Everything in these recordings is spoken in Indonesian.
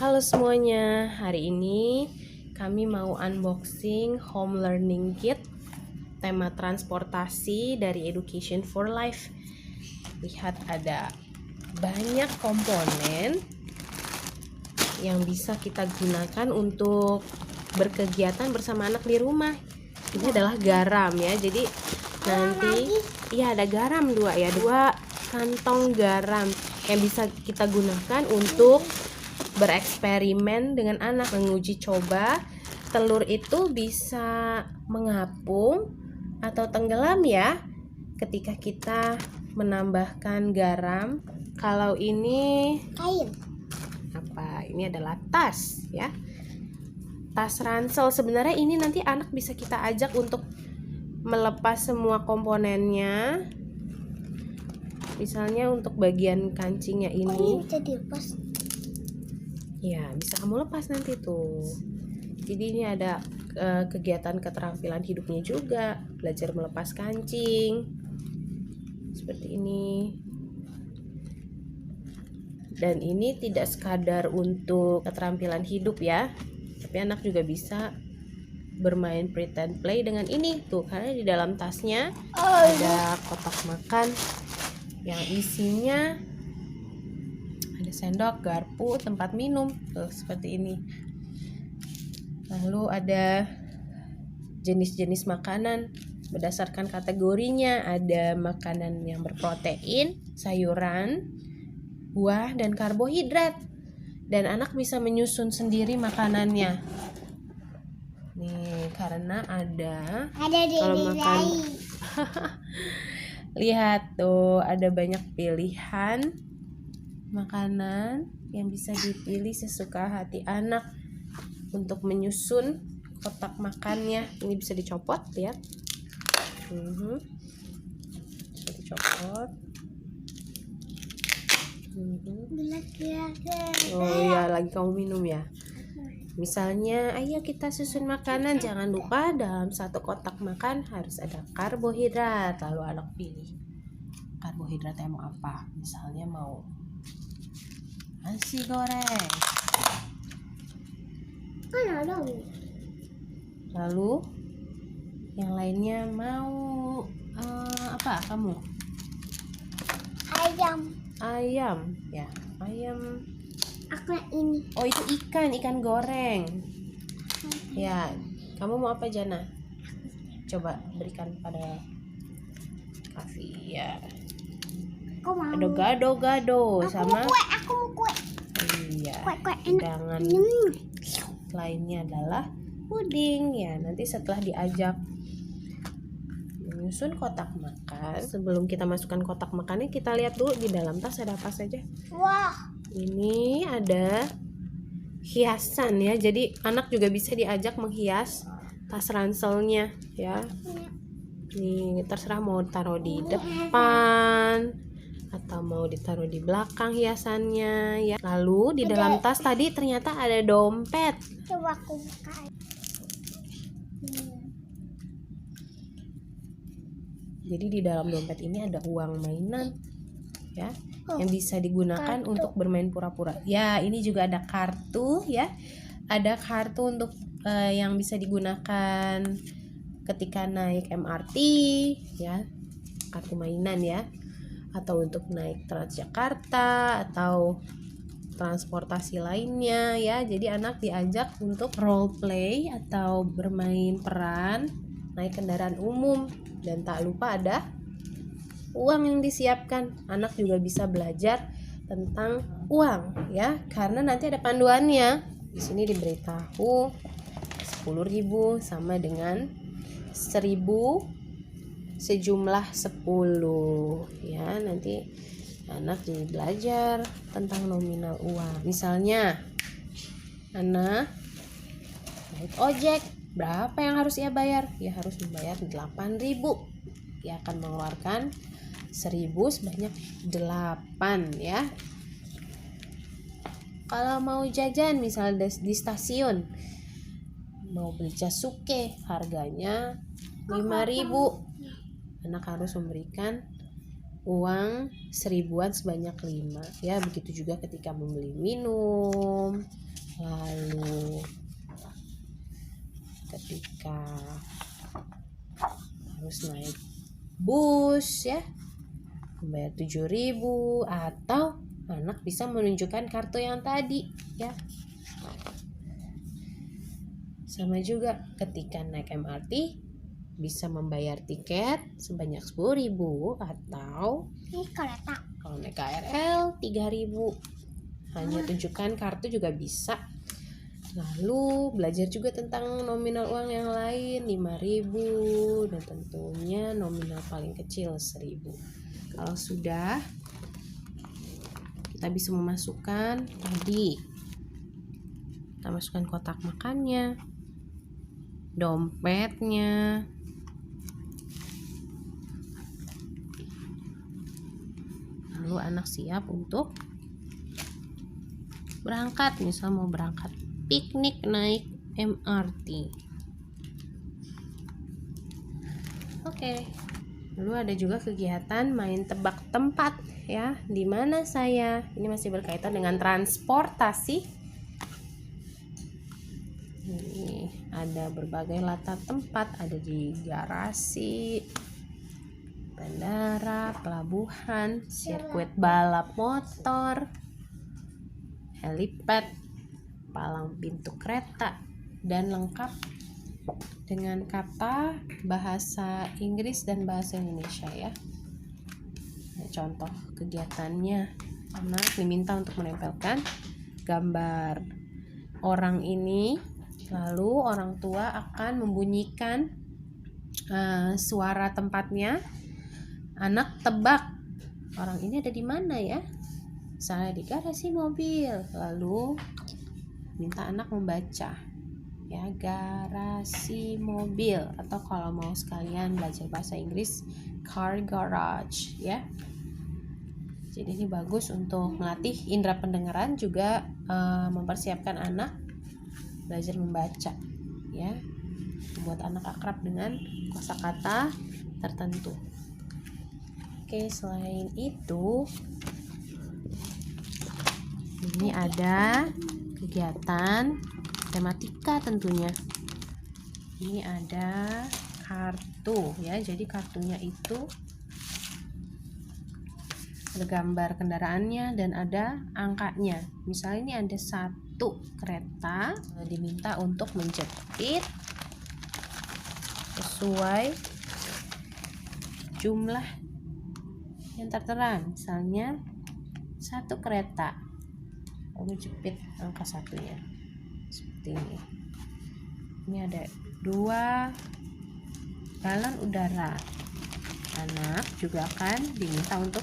Halo semuanya, hari ini kami mau unboxing home learning kit tema transportasi dari Education for Life. Lihat, ada banyak komponen yang bisa kita gunakan untuk berkegiatan bersama anak di rumah. Ini adalah garam ya, jadi nanti ada garam dua kantong garam yang bisa kita gunakan untuk bereksperimen dengan anak, menguji coba telur itu bisa mengapung atau tenggelam ya ketika kita menambahkan garam. Kalau ini kain apa? Ini adalah tas ya. Tas ransel. Sebenarnya ini nanti anak bisa kita ajak untuk melepas semua komponennya. Misalnya untuk bagian kancingnya ini bisa dilepas. Ya, bisa kamu lepas nanti tuh. Jadi ini ada kegiatan keterampilan hidupnya juga, belajar melepas kancing seperti ini. Dan ini tidak sekadar untuk keterampilan hidup ya, tapi anak juga bisa bermain pretend play dengan ini tuh, karena di dalam tasnya ada kotak makan yang isinya ada sendok, garpu, tempat minum tuh, seperti ini. Lalu ada jenis-jenis makanan berdasarkan kategorinya. Ada makanan yang berprotein, sayuran, buah, dan karbohidrat. Dan anak bisa menyusun sendiri makanannya. Nih, karena ada kalau makan lihat tuh, ada banyak pilihan makanan yang bisa dipilih sesuka hati anak untuk menyusun kotak makannya. Ini bisa dicopot, lihat. Bisa dicopot. Oh iya, lagi kamu minum ya. Misalnya, ayo kita susun makanan. Jangan lupa dalam satu kotak makan harus ada karbohidrat. Lalu anak pilih karbohidratnya mau apa. Misalnya mau nasi goreng. Lalu yang lainnya mau apa kamu? Ayam ya, ayam. Aku ini. Oh, itu ikan goreng. Ya, kamu mau apa, Jana? Coba berikan pada Kavi ya. Aku mau. Ada gado-gado sama kue. Aku mau kue. Iya. Kue Hidangan lainnya adalah puding ya. Nanti setelah diajak menyusun kotak makan, sebelum kita masukkan kotak makannya, kita lihat dulu di dalam tas ada apa saja. Wah, ini ada hiasan ya, jadi anak juga bisa diajak menghias tas ranselnya ya. Nih, terserah mau taruh di depan atau mau ditaruh di belakang hiasannya ya. Lalu di dalam tas tadi ternyata ada dompet. Coba aku buka. Jadi di dalam dompet ini ada uang mainan ya, yang bisa digunakan untuk bermain pura-pura. Ya, ini juga ada kartu ya. Ada kartu untuk yang bisa digunakan ketika naik MRT ya, kartu mainan ya, atau untuk naik Transjakarta atau transportasi lainnya ya. Jadi anak diajak untuk role play atau bermain peran naik kendaraan umum. Dan tak lupa ada uang yang disiapkan. Anak juga bisa belajar tentang uang ya, karena nanti ada panduannya. Di sini diberitahu 10.000 sama dengan 1.000 sejumlah 10 ya. Nanti anak jadi belajar tentang nominal uang. Misalnya anak naik ojek, berapa yang harus ia bayar? Ia harus membayar 8.000. Ia akan mengeluarkan 1.000 sebanyak 8 ya. Kalau mau jajan misalnya di stasiun, mau beli jasuke harganya 5.000, anak harus memberikan uang 1.000-an sebanyak 5 ya. Begitu juga ketika membeli minum, Lalu ketika harus naik bus ya, membayar 7.000, atau anak bisa menunjukkan kartu yang tadi ya. Sama juga ketika naik MRT bisa membayar tiket sebanyak 10.000, atau Ini kereta. kalau naik KRL 3.000. Hanya tunjukkan kartu juga bisa. Lalu belajar juga tentang nominal uang yang lain, 5.000, dan tentunya nominal paling kecil 1.000. Kalau sudah, kita bisa memasukkan tadi. Kita masukkan kotak makannya, dompetnya, lalu anak siap untuk berangkat. Misal mau berangkat piknik naik MRT. Oke. Lalu ada juga kegiatan main tebak tempat ya. Di mana saya? Ini masih berkaitan dengan transportasi. Ini ada berbagai latar tempat, ada di garasi, bandara, pelabuhan, sirkuit balap motor, helipad, palang pintu kereta, dan lengkap dengan kata bahasa Inggris dan bahasa Indonesia ya. Nah, contoh kegiatannya, anak diminta untuk menempelkan gambar orang ini, lalu orang tua akan membunyikan suara tempatnya. Anak tebak orang ini ada di mana ya. Misalnya di garasi mobil, lalu minta anak membaca ya, garasi mobil, atau kalau mau sekalian belajar bahasa Inggris, car garage ya. Jadi ini bagus untuk melatih indera pendengaran, juga mempersiapkan anak belajar membaca ya, membuat anak akrab dengan kosakata tertentu. Oke, selain itu ini ada kegiatan tematika tentunya. Ini ada kartu ya, jadi kartunya itu ada gambar kendaraannya dan ada angkanya. Misalnya ini ada 1 kereta, diminta untuk menjepit sesuai jumlah yang tertera. Misalnya 1 kereta, lalu jepit angka 1-nya seperti ini. Ini ada 2 galon udara. Anak juga akan diminta untuk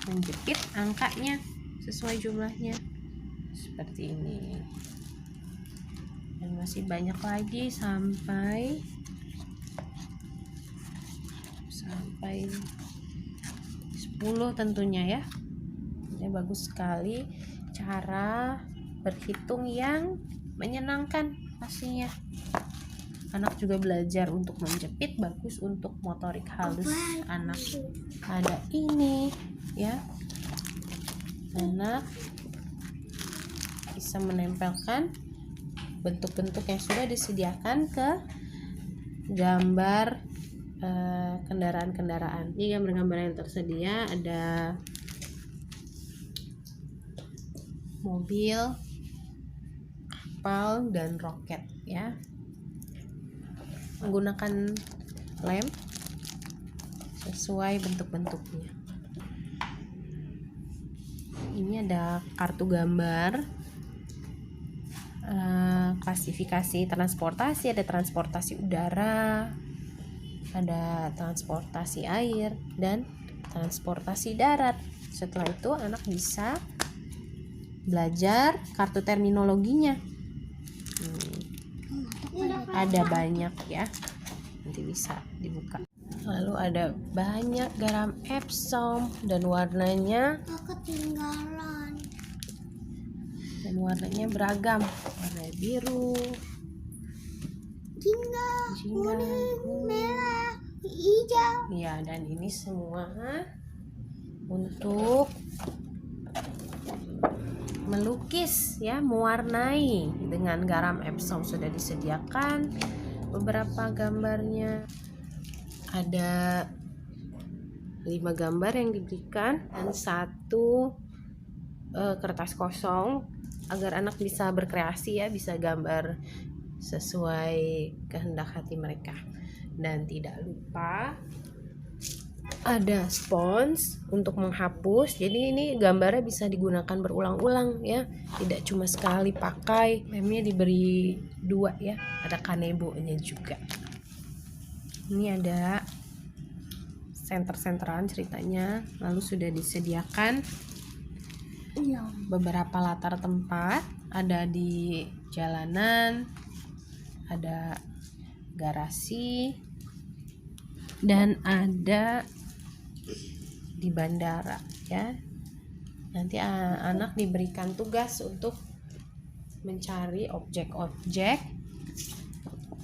menjepit angkanya sesuai jumlahnya seperti ini. Dan masih banyak lagi sampai 10 tentunya ya. Ini bagus sekali cara berhitung yang menyenangkan pastinya. Anak juga belajar untuk menjepit, bagus untuk motorik halus anak. Ada ini ya, anak bisa menempelkan bentuk-bentuk yang sudah disediakan ke gambar kendaraan-kendaraan. Ini gambar-gambar yang tersedia, ada mobil, kapal, dan roket ya. Menggunakan lem sesuai bentuk-bentuknya. Ini ada kartu gambar klasifikasi transportasi, ada transportasi udara, ada transportasi air, dan transportasi darat. Setelah itu anak bisa belajar kartu terminologinya. Ada banyak ya, nanti bisa dibuka. Lalu ada banyak garam Epsom dan warnanya Ketinggalan. dan warnanya beragam, warna biru, Jingga, jingga, kuning, merah, hijau. ya, dan ini semua untuk melukis ya, mewarnai dengan garam Epsom sudah disediakan beberapa gambarnya. Ada 5 gambar yang diberikan dan 1 kertas kosong agar anak bisa berkreasi ya, bisa gambar sesuai kehendak hati mereka. Dan tidak lupa ada spons untuk menghapus. Jadi ini gambarnya bisa digunakan berulang-ulang ya, tidak cuma sekali pakai. Lemnya diberi 2 ya, ada kanebo-nya juga. Ini ada senter-senteran ceritanya, lalu sudah disediakan beberapa latar tempat, ada di jalanan, ada garasi, dan ada di bandara ya. Nanti anak diberikan tugas untuk mencari objek-objek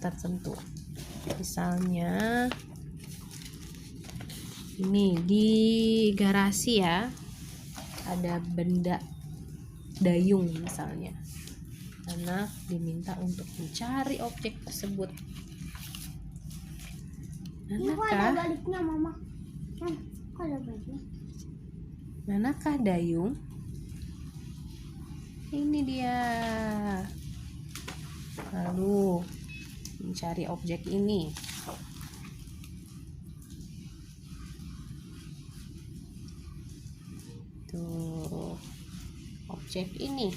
tertentu. Misalnya ini di garasi ya, ada benda dayung misalnya. Anak diminta untuk mencari objek tersebut. Manakah baliknya mama? Kok ada baliknya? Manakah dayung? Ini dia. Lalu mencari objek ini. Tuh, objek ini.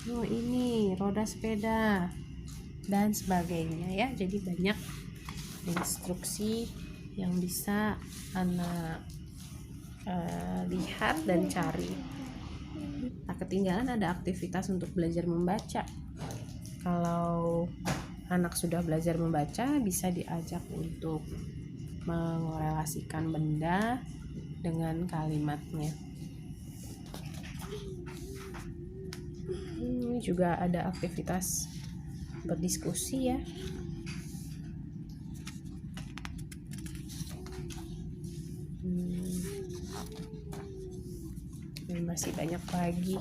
Oh, ini roda sepeda dan sebagainya ya. Jadi banyak instruksi yang bisa anak lihat dan cari. Tak ketinggalan ada aktivitas untuk belajar membaca. Kalau anak sudah belajar membaca, bisa diajak untuk mengorelasikan benda dengan kalimatnya. Ini juga ada aktivitas berdiskusi ya. Dan masih banyak lagi.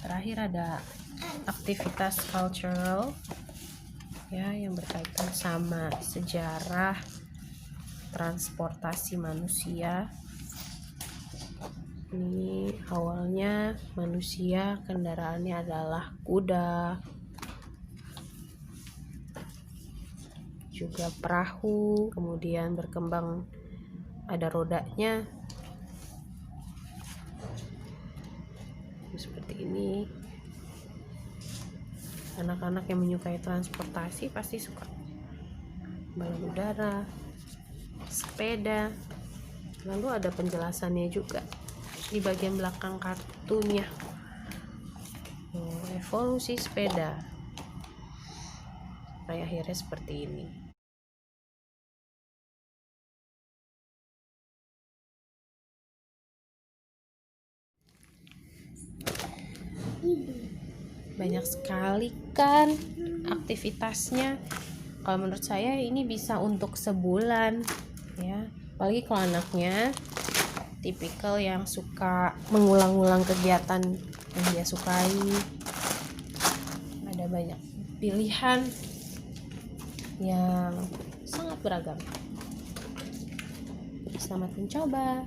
Terakhir ada aktivitas cultural ya, yang berkaitan sama sejarah transportasi manusia. Ini awalnya manusia kendaraannya adalah kuda, juga perahu, kemudian berkembang ada rodanya seperti ini. Anak-anak yang menyukai transportasi pasti suka balon udara, sepeda. Lalu ada penjelasannya juga di bagian belakang kartunya. Evolusi sepeda sampai akhirnya seperti ini. Banyak sekali kan aktivitasnya. Kalau menurut saya ini bisa untuk sebulan ya, apalagi kalau anaknya tipikal yang suka mengulang-ulang kegiatan yang dia sukai. Ada banyak pilihan yang sangat beragam. Selamat mencoba.